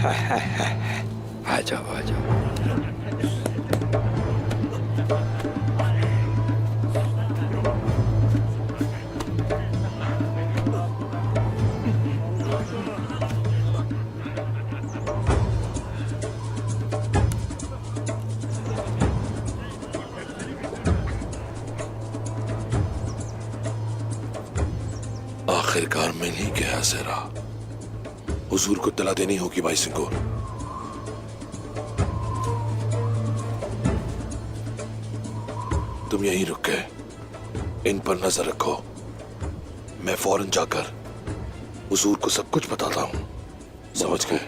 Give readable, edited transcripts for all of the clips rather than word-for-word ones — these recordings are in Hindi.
आ जाओ आ जाओ। आखिरकार मिल ही गया जरा। हुजूर को तला देनी होगी भाई सिंह को। तुम यहीं रुक गए, इन पर नजर रखो। मैं फौरन जाकर हुजूर को सब कुछ बताता हूं। समझ गए?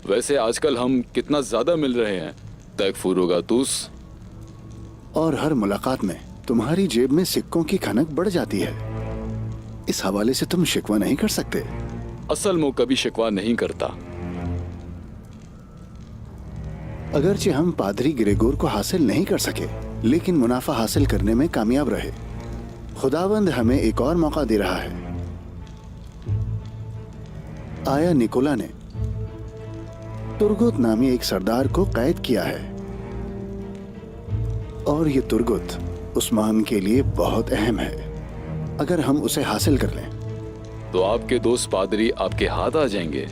वैसे आजकल हम कितना ज्यादा मिल रहे हैं तैगफुरुगातुस। और हर मुलाकात में तुम्हारी जेब में सिक्कों की खनक बढ़ जाती है। इस हवाले से तुम शिकवा नहीं कर सकते। असल में कभी शिकवा नहीं करता। अगरचे हम पादरी ग्रेगोर को हासिल नहीं कर सके, लेकिन मुनाफा हासिल करने में कामयाब रहे। खुदावंद हमें एक और मौका दे रहा है। आया निकोला ने तुर्गुत नामी एक सरदार को कैद किया है, और ये तुर्गुत उस्मान के लिए बहुत अहम है। अगर हम उसे हासिल कर लें तो आपके दोस्त पादरी आपके हाथ आ जाएंगे।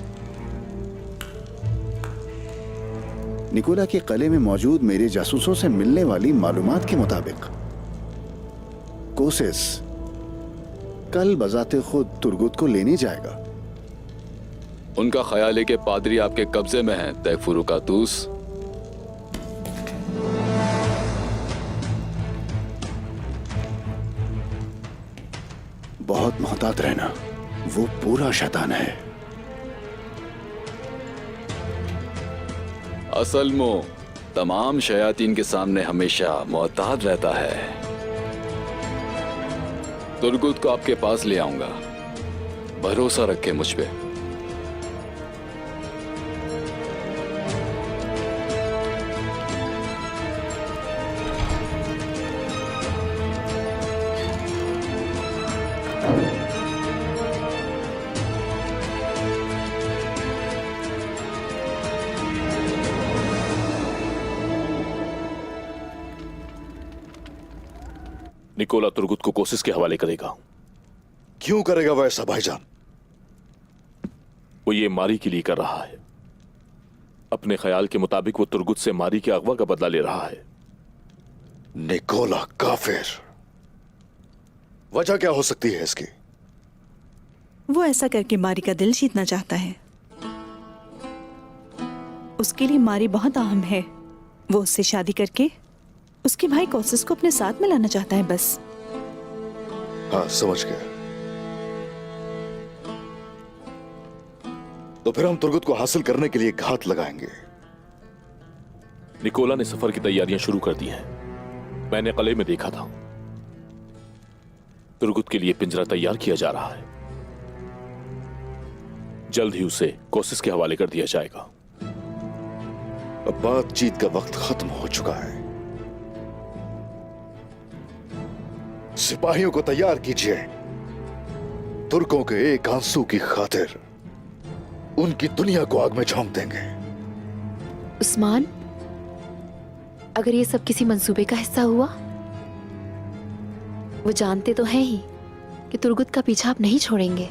निकोला के कले में मौजूद मेरे जासूसों से मिलने वाली मालूमात के मुताबिक कोसिस कल बजाते खुद तुर्गुत को लेने जाएगा। उनका ख्याल है कि पादरी आपके कब्जे में है तैगफुरुगातुस। बहुत मोहतात रहना, वो पूरा शैतान है। असल में तमाम शयातीन के सामने हमेशा मोहतात रहता है। तुर्गुत को आपके पास ले आऊंगा, भरोसा रखे मुझ पे। निकोला तुर्गुत को कोसिस के हवाले करेगा। क्यों करेगा वो ऐसा भाईजान? वो ये मारी के लिए कर रहा है। अपने ख्याल के मुताबिक वो तुर्गुत से मारी के अगवा का बदला ले रहा है। निकोला काफिर, वजह क्या हो सकती है इसकी? वो ऐसा करके मारी का दिल जीतना चाहता है। उसके लिए मारी बहुत अहम है। वो उससे शादी करके उसके भाई कोसिस को अपने साथ मिलाना चाहता है, बस। हाँ, समझ गया। तो फिर हम तुर्गुत को हासिल करने के लिए घात लगाएंगे। निकोला ने सफर की तैयारियां शुरू कर दी हैं। मैंने कले में देखा था। तुर्गुत के लिए पिंजरा तैयार किया जा रहा है। जल्द ही उसे कोसिस के हवाले कर दिया जाएगा। अब बातचीत का वक्त खत्म हो चुका है। सिपाहियों को तैयार कीजिए। तुर्कों के एक आंसू की खातिर उनकी दुनिया को आग में झोंक देंगे। उस्मान, अगर ये सब किसी मंसूबे का हिस्सा हुआ, वो जानते तो हैं ही कि तुर्गुत का पीछा आप नहीं छोड़ेंगे।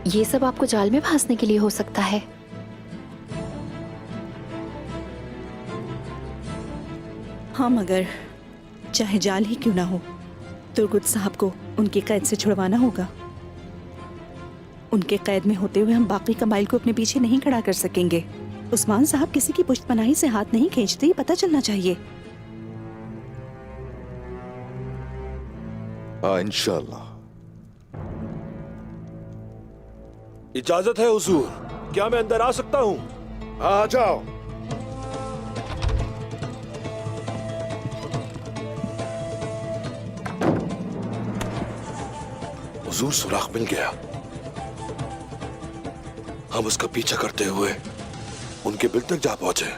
ये सब आपको जाल में फंसने के लिए हो सकता है। हाँ, मगर चाहे जाल ही क्यों ना हो, तुर्गुत साहब को उनकी कैद से छुड़वाना होगा। उनके कैद में होते हुए हम बाकी कमाइल को अपने पीछे नहीं खड़ा कर सकेंगे। उस्मान साहब किसी की पुश्तपनाही से हाथ नहीं खींचते, ये पता चलना चाहिए। हाँ, इंशाल्लाह। इजाजत है हुजूर, क्या मैं अंदर आ सकता हूं? आ जाओ। हुजूर सुराग मिल गया। हम उसका पीछा करते हुए उनके बिल तक जा पहुंचे,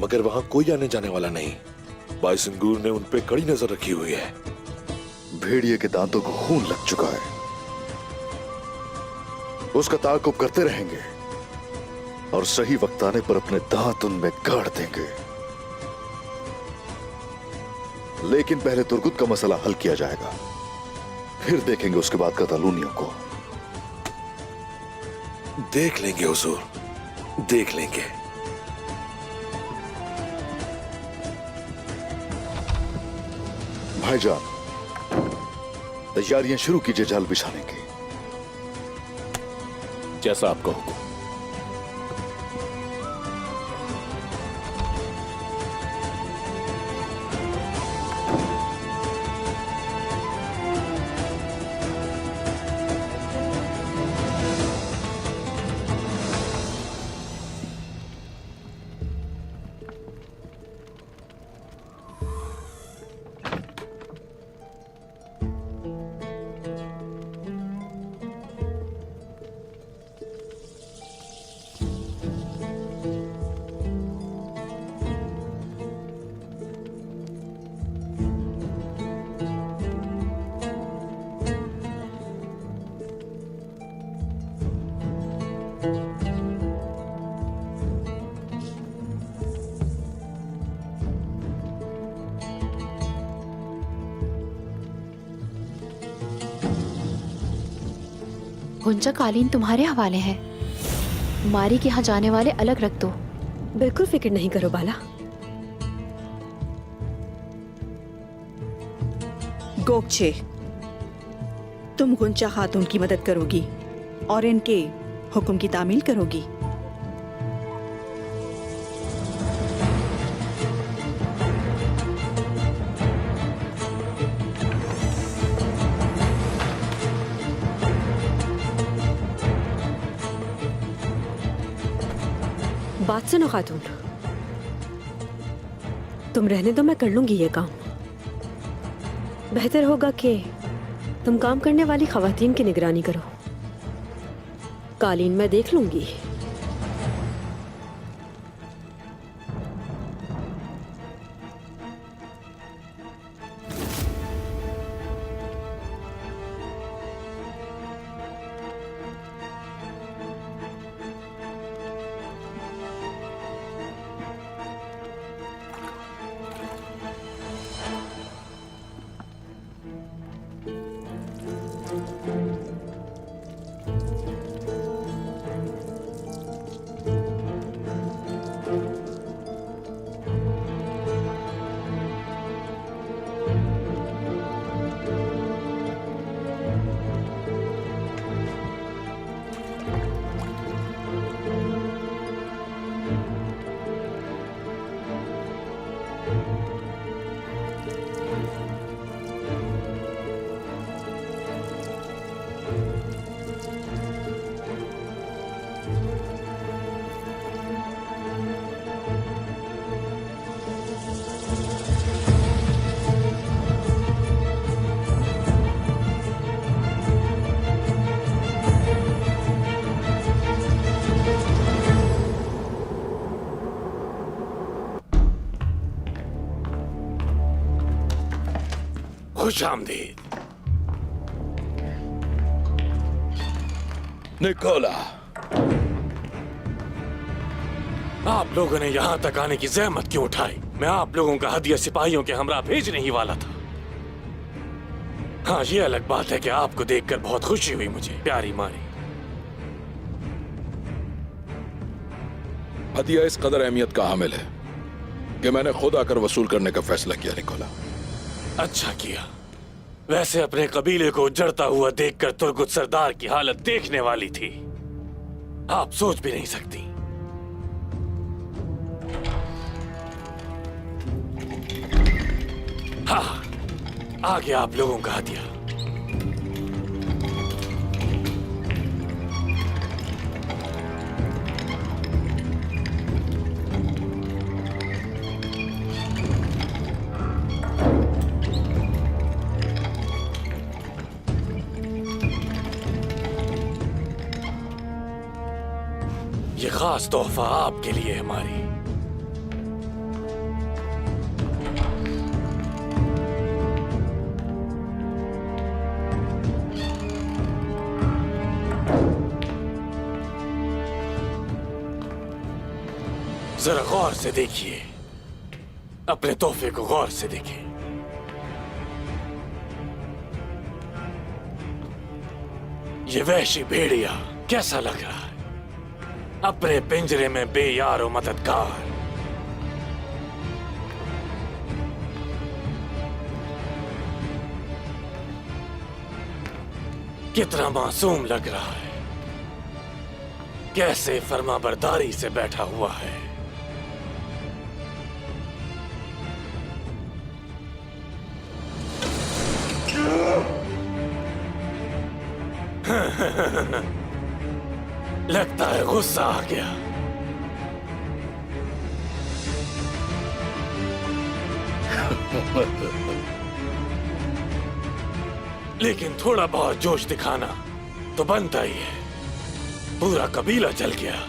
मगर वहां कोई आने जाने वाला नहीं। बाइसंगूर ने उन पे कड़ी नजर रखी हुई है। भेड़िए के दांतों को खून लग चुका है, उसका ताकुब करते रहेंगे और सही वक्त आने पर अपने दांत उनमें गाड़ देंगे। लेकिन पहले तुर्गुत का मसला हल किया जाएगा, फिर देखेंगे उसके बाद कतालूनियों को। देख लेंगे हुजूर, देख लेंगे। भाईजान, तैयारियां शुरू कीजिए जाल बिछाने की। जैसा आपका हुक्म। गुंजा कालीन तुम्हारे हवाले है, मारी के यहाँ जाने वाले अलग रख दो। बिल्कुल फिक्र नहीं करो बाला। गोकचे, तुम गुंचा खातून की मदद करोगी और इनके हुक्म की तामील करोगी। बात सुनो खातून, तुम रहने दो, मैं कर लूंगी ये काम। बेहतर होगा कि तुम काम करने वाली खवातीन की निगरानी करो, कालीन मैं देख लूंगी। खुश आमदीद। निकोला, आप लोगों ने यहाँ तक आने की जहमत क्यों उठाई? मैं आप लोगों का हदिया सिपाहियों के हमरा भेजने ही वाला था। हाँ, ये अलग बात है कि आपको देखकर बहुत खुशी हुई मुझे, प्यारी मारी। हदिया इस कदर अहमियत का हामिल है कि मैंने खुद आकर वसूल करने का फैसला किया निकोला। अच्छा किया। वैसे अपने कबीले को उजड़ता हुआ देखकर तुर्गुत सरदार की हालत देखने वाली थी, आप सोच भी नहीं सकती। हाँ, आगे आप लोगों का हदिया। खास तोहफा आपके लिए है मारी। जरा गौर से देखिए, अपने तोहफे को गौर से देखिए। ये वहशी भेड़िया कैसा लग रहा है? अपने पिंजरे में बेयार और मददगार। कितना मासूम लग रहा है, कैसे फर्माबरदारी से बैठा हुआ है। लगता है गुस्सा आ गया। लेकिन थोड़ा बहुत जोश दिखाना तो बनता ही है। पूरा कबीला जल गया,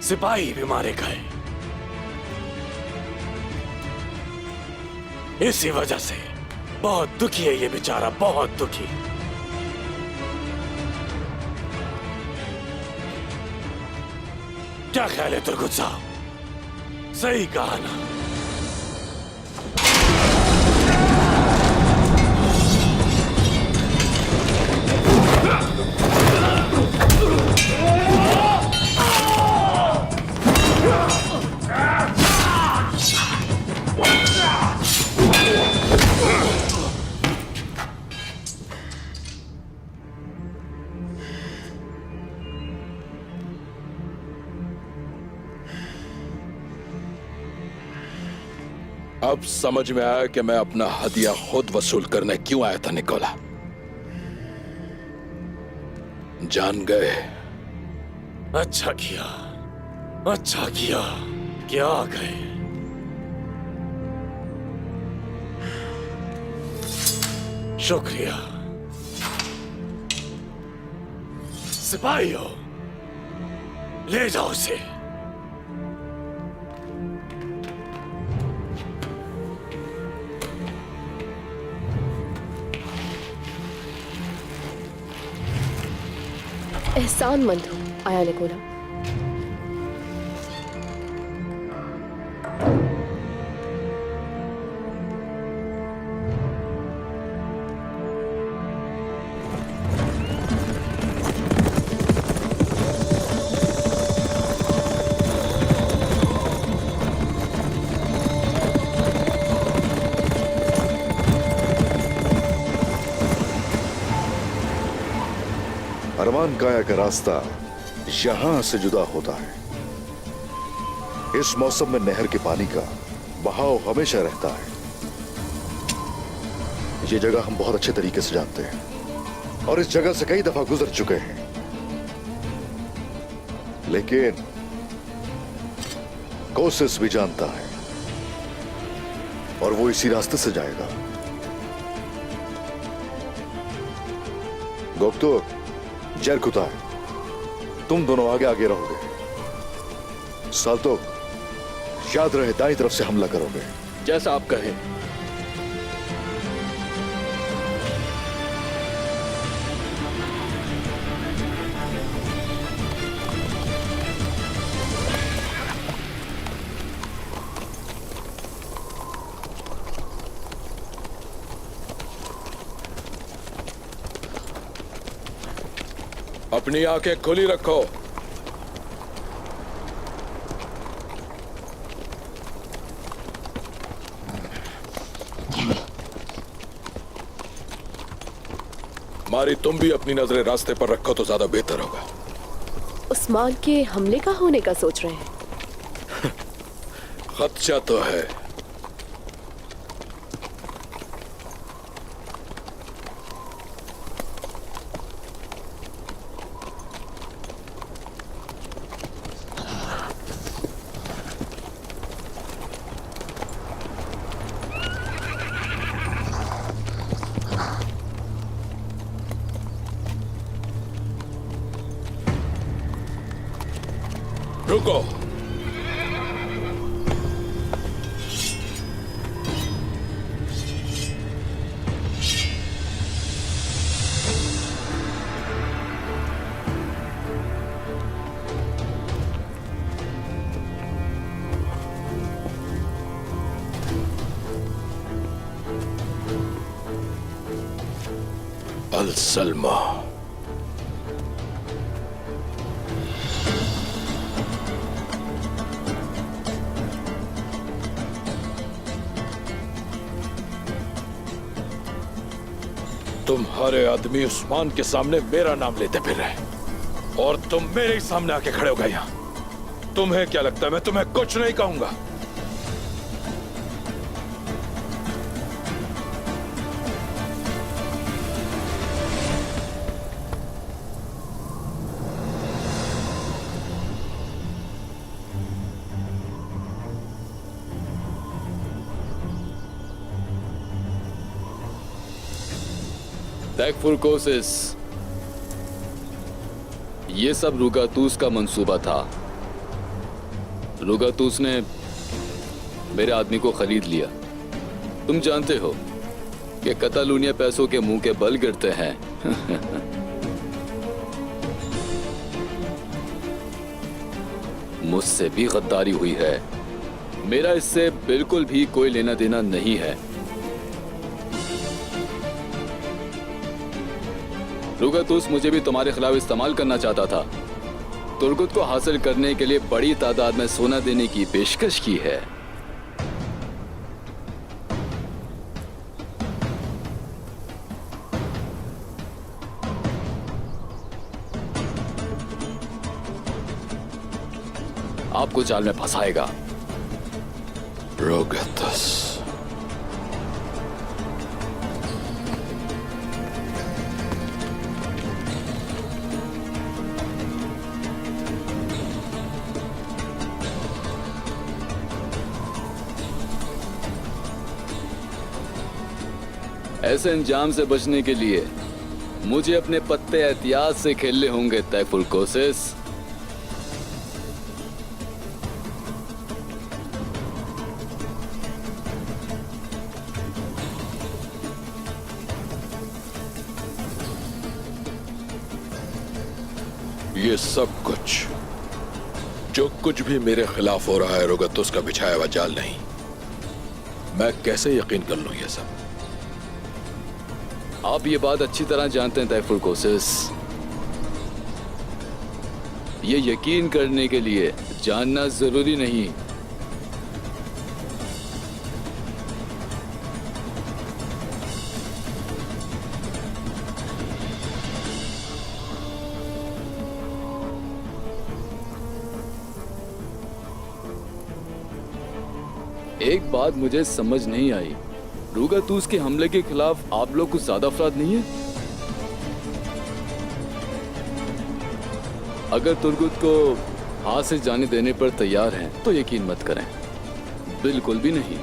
सिपाही भी मारे गए। इसी वजह से बहुत दुखी है ये बेचारा, बहुत दुखी। क्या ख्याल है तुर्गुत साहब? सही कहा ना? अब समझ में आया कि मैं अपना हदिया खुद वसूल करने क्यों आया था निकोला। जान गए। अच्छा किया, अच्छा किया कि आ गए। शुक्रिया। सिपाहियों, ले जाओ उसे। एहसानमंद हूँ आया निकोला। अरमान काया का रास्ता यहां से जुदा होता है। इस मौसम में नहर के पानी का बहाव हमेशा रहता है। ये जगह हम बहुत अच्छे तरीके से जानते हैं और इस जगह से कई दफा गुजर चुके हैं। लेकिन कोशिश भी जानता है और वो इसी रास्ते से जाएगा। गोप्तो, जरकुता, तुम दोनों आगे आगे रहोगे। साल्तो, याद रहे दाईं तरफ से हमला करोगे। जैसा आप कहें। अपनी आंखें खुली रखो। मारी, तुम भी अपनी नजरें रास्ते पर रखो तो ज्यादा बेहतर होगा। उस्मान के हमले का होने का सोच रहे हैं? खदशा तो है। रुको। अल सल्मा। तुम्हारे आदमी उस्मान के सामने मेरा नाम लेते फिर रहे और तुम मेरे ही सामने आके खड़े हो गए यहां। तुम्हें क्या लगता है मैं तुम्हें कुछ नहीं कहूंगा? तैकफुरकोसिस, ये सब रुगातूस का मंसूबा था। रुगातूस ने मेरे आदमी को खरीद लिया। तुम जानते हो कि कतालूनिया पैसों के मुंह के बल गिरते हैं। मुझसे भी गद्दारी हुई है। मेरा इससे बिल्कुल भी कोई लेना देना नहीं है। रुगातूस मुझे भी तुम्हारे खिलाफ इस्तेमाल करना चाहता था। तुर्गुत को हासिल करने के लिए बड़ी तादाद में सोना देने की पेशकश की है। आपको जाल में फंसाएगा। रोगातुस, ऐसे अंजाम से बचने के लिए मुझे अपने पत्ते एहतियात से खेलने होंगे तैकफुरकोसिस। ये सब कुछ जो कुछ भी मेरे खिलाफ हो रहा है रोगातुस का बिछाया हुआ जाल नहीं। मैं कैसे यकीन कर लूं ये सब? आप ये बात अच्छी तरह जानते हैं तैकफुरकोसिस। ये यकीन करने के लिए जानना जरूरी नहीं। एक बात मुझे समझ नहीं आई, रुगातूस के हमले के खिलाफ आप लोग कुछ ज्यादा अफराद नहीं है? अगर तुर्गुत को हाथ से जाने देने पर तैयार हैं तो यकीन मत करें, बिल्कुल भी नहीं।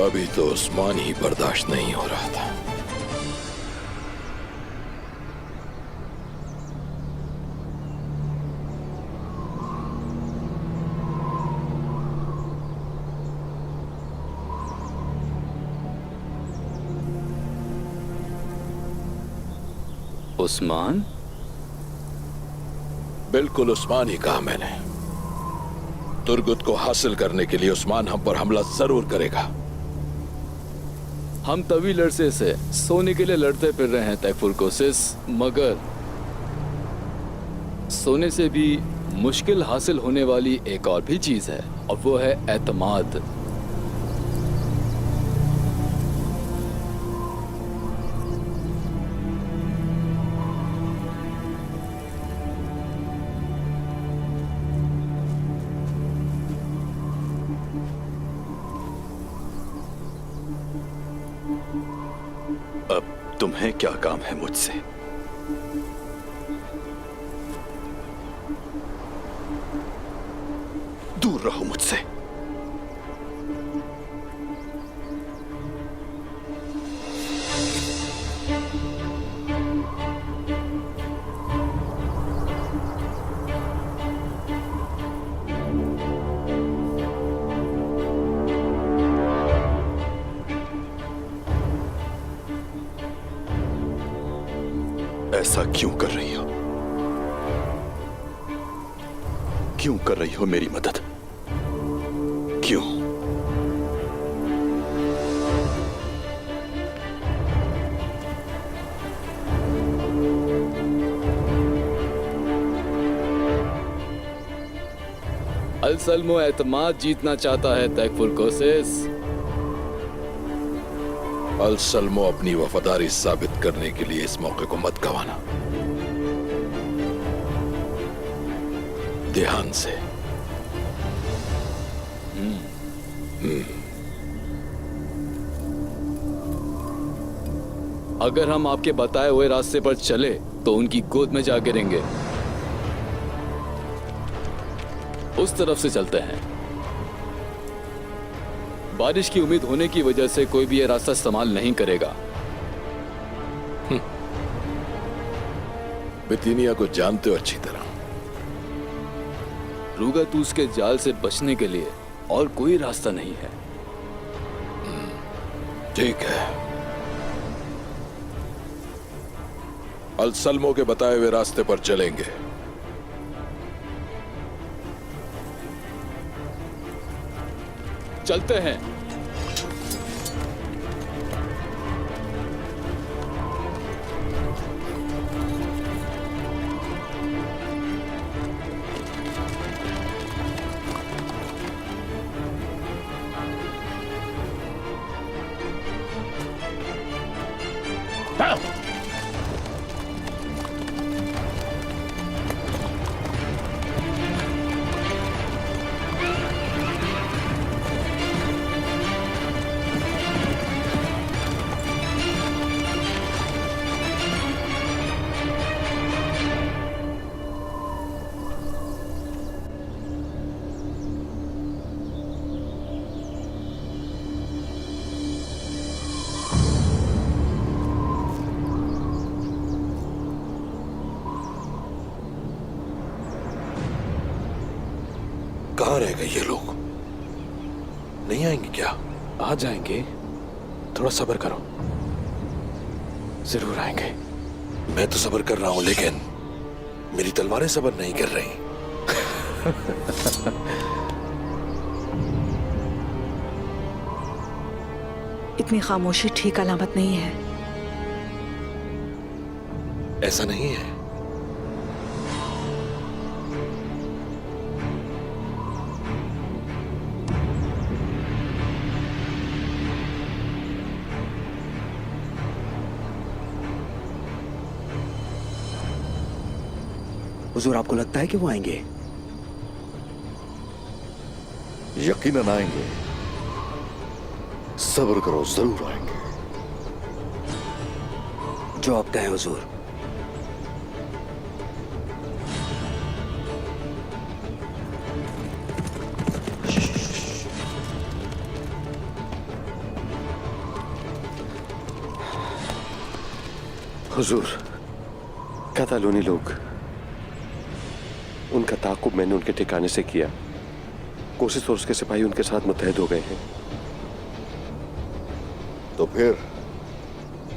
अभी तो उस्मान ही बर्दाश्त नहीं हो रहा था। उस्मान? बिल्कुल उस्मान ही कहा मैंने। तुर्गुत को हासिल करने के लिए उस्मान हम पर हमला जरूर करेगा। हम तवील अरसे से सोने के लिए लड़ते फिर रहे हैं तैकफुरकोसिस, मगर सोने से भी मुश्किल हासिल होने वाली एक और भी चीज है और वो है एतमाद। अब तुम्हें क्या काम है मुझसे? दूर रहो मुझसे। ऐसा क्यों कर रही हो? क्यों कर रही हो मेरी मदद? क्यों? अल-सल्मो एतमाद जीतना चाहता है तैकफुर कोसिस। अल सल्मो अपनी वफादारी साबित करने के लिए इस मौके को मत गंवाना। ध्यान से। अगर हम आपके बताए हुए रास्ते पर चले तो उनकी गोद में जा गिरेंगे। उस तरफ से चलते हैं। बारिश की उम्मीद होने की वजह से कोई भी यह रास्ता इस्तेमाल नहीं करेगा। बिथिनिया को जानते हो अच्छी तरह। रूगातूस के जाल से बचने के लिए और कोई रास्ता नहीं है। ठीक है, अल सल्मो के बताए हुए रास्ते पर चलेंगे। चलते हैं। कहाँ रह गए ये लोग? नहीं आएंगे क्या? आ जाएंगे, थोड़ा सब्र करो, जरूर आएंगे। मैं तो सब्र कर रहा हूं, लेकिन मेरी तलवारें सब्र नहीं कर रही। इतनी खामोशी ठीक अलामत नहीं है। ऐसा नहीं है। हुजूर, आपको लगता है कि वो आएंगे? यकीनन आएंगे। सब्र करो, जरूर आएंगे। जो आप कहें हुजूर। हुजूर, कतालोनी लोग, उनका ताकुब मैंने उनके ठिकाने से किया। कोशिश और उसके सिपाही उनके साथ मुत्तहद हो गए हैं। तो फिर?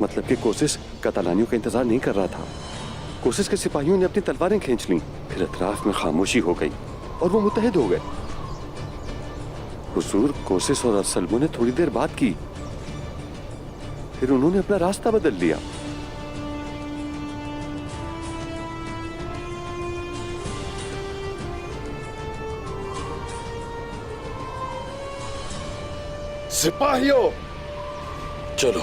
मतलब कि कोशिश कतालानियों का इंतजार नहीं कर रहा था। कोशिश के सिपाहियों ने अपनी तलवारें खींच लीं, फिर अतराफ में खामोशी हो गई और वो मुत्तहद हो गए। हुजूर, कोशिश और अल-सल्मो ने थोड़ी देर बात की, फिर उन्होंने अपना रास्ता बदल लिया। सिपाहियों, चलो।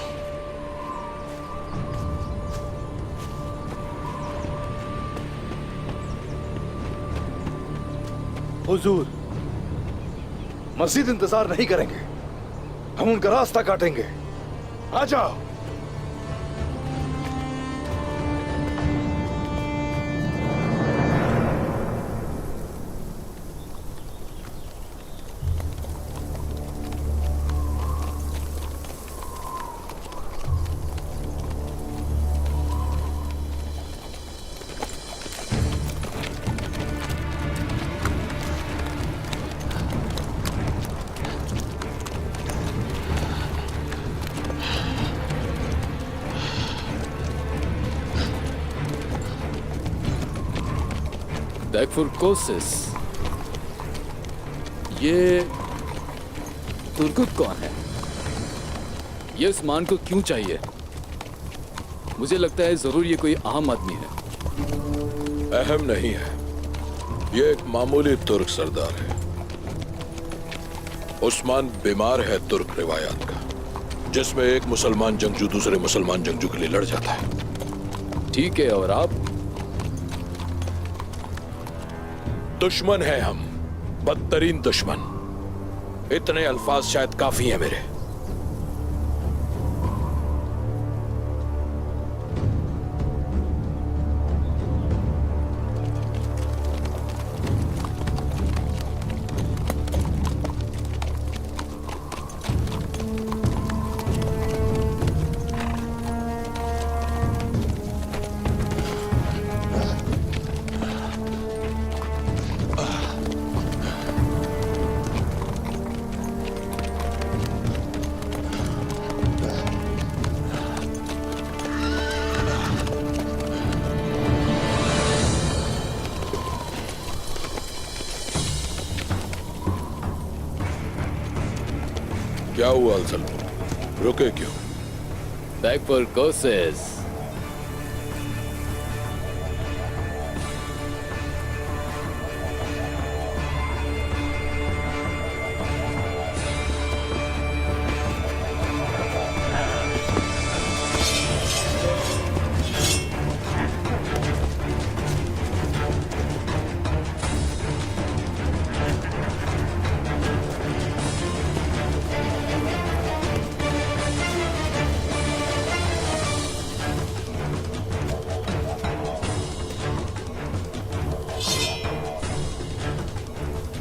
हुजूर, मजीद इंतजार नहीं करेंगे, हम उनका रास्ता काटेंगे। आ जाओ। दैगफुरकोसिस, ये तुर्गुत कौन है? ये उस्मान को क्यों चाहिए? मुझे लगता है जरूर ये कोई आम आदमी है। अहम नहीं है, ये एक मामूली तुर्क सरदार है। उस्मान बीमार है तुर्क रिवायात का, जिसमें एक मुसलमान जंगजू दूसरे मुसलमान जंगजू के लिए लड़ जाता है। ठीक है, और आप? दुश्मन है हम, बदतरीन दुश्मन। इतने अल्फाज शायद काफी हैं मेरे। क्या हुआ अल्सलमो? रुके क्यों? दैगफुरकोसिस,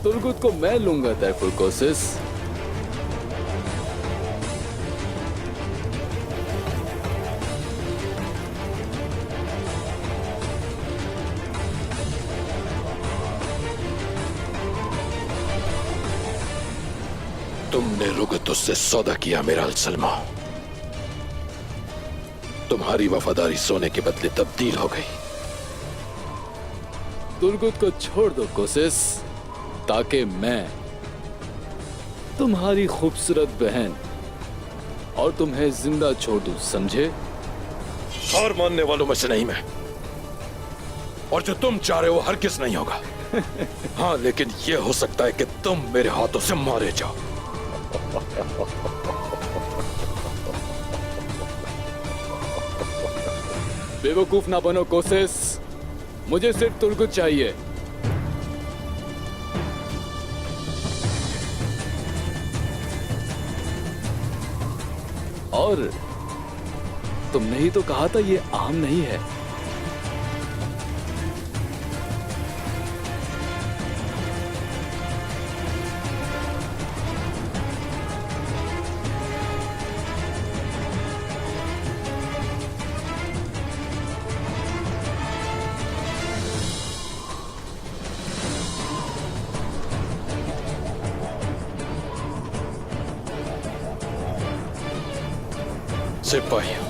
तुर्गुत को मैं लूंगा दैगफुरकोसिस। तुमने रुगतुस से सौदा किया मेरा अल्सलमा। तुम्हारी वफादारी सोने के बदले तब्दील हो गई। तुर्गुत को छोड़ दो कोसिस, ताकि मैं तुम्हारी खूबसूरत बहन और तुम्हें जिंदा छोड़ दूं, समझे? हार मानने वालों में से नहीं मैं, और जो तुम चाह रहे हो हरगिज़ नहीं होगा। हाँ, लेकिन यह हो सकता है कि तुम मेरे हाथों से मारे जाओ। बेवकूफ ना बनो कोसिस, मुझे सिर्फ तुर्गुत चाहिए। और तुमने ही तो कहा था ये आम नहीं है। सिपाहियों,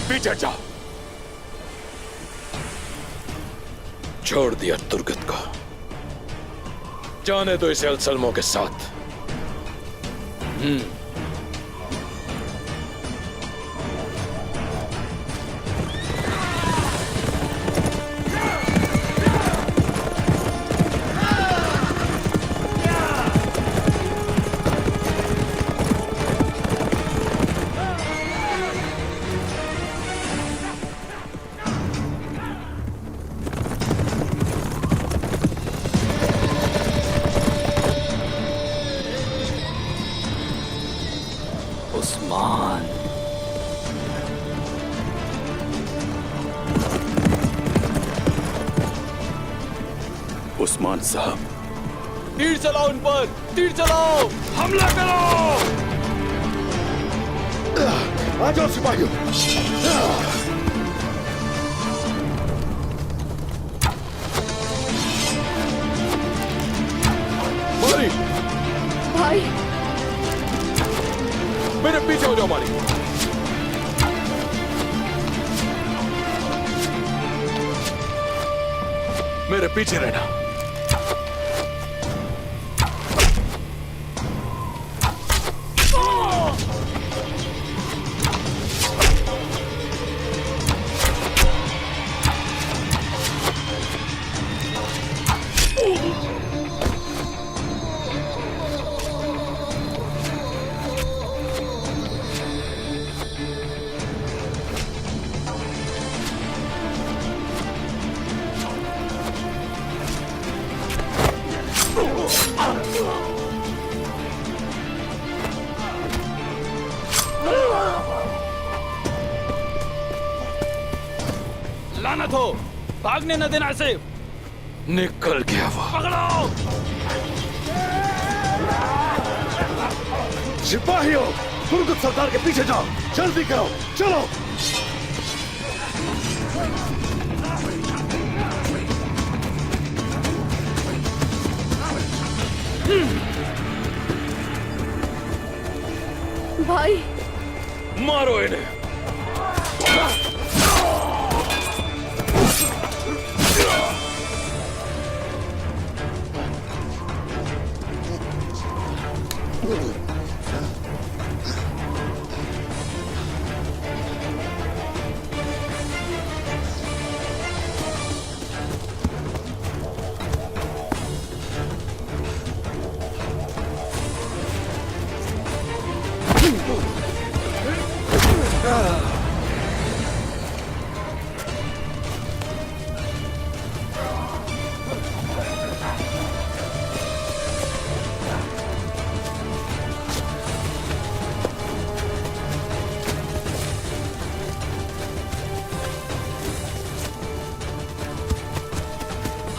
पीछे जाओ। छोड़ दिया तुर्गत को, जाने दो इसे अल्सलमो के साथ। उस्मान, उस्मान साहब, तीर चलाओ उन पर, तीर चलाओ, हमला करो। आ जाओ सिपाहियों। मारी, भाई, मेरे पीछे हो जाओ मारी। मेरे पीछे रहना। लानत हो, भागने न देना इसे। निकल गया वो। पकड़ो। सिपाहियों, तुर्गुत सरदार के पीछे जाओ, जल्दी करो, चलो। भाई मारो इन्हें।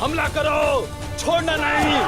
हमला करो, छोड़ना नहीं।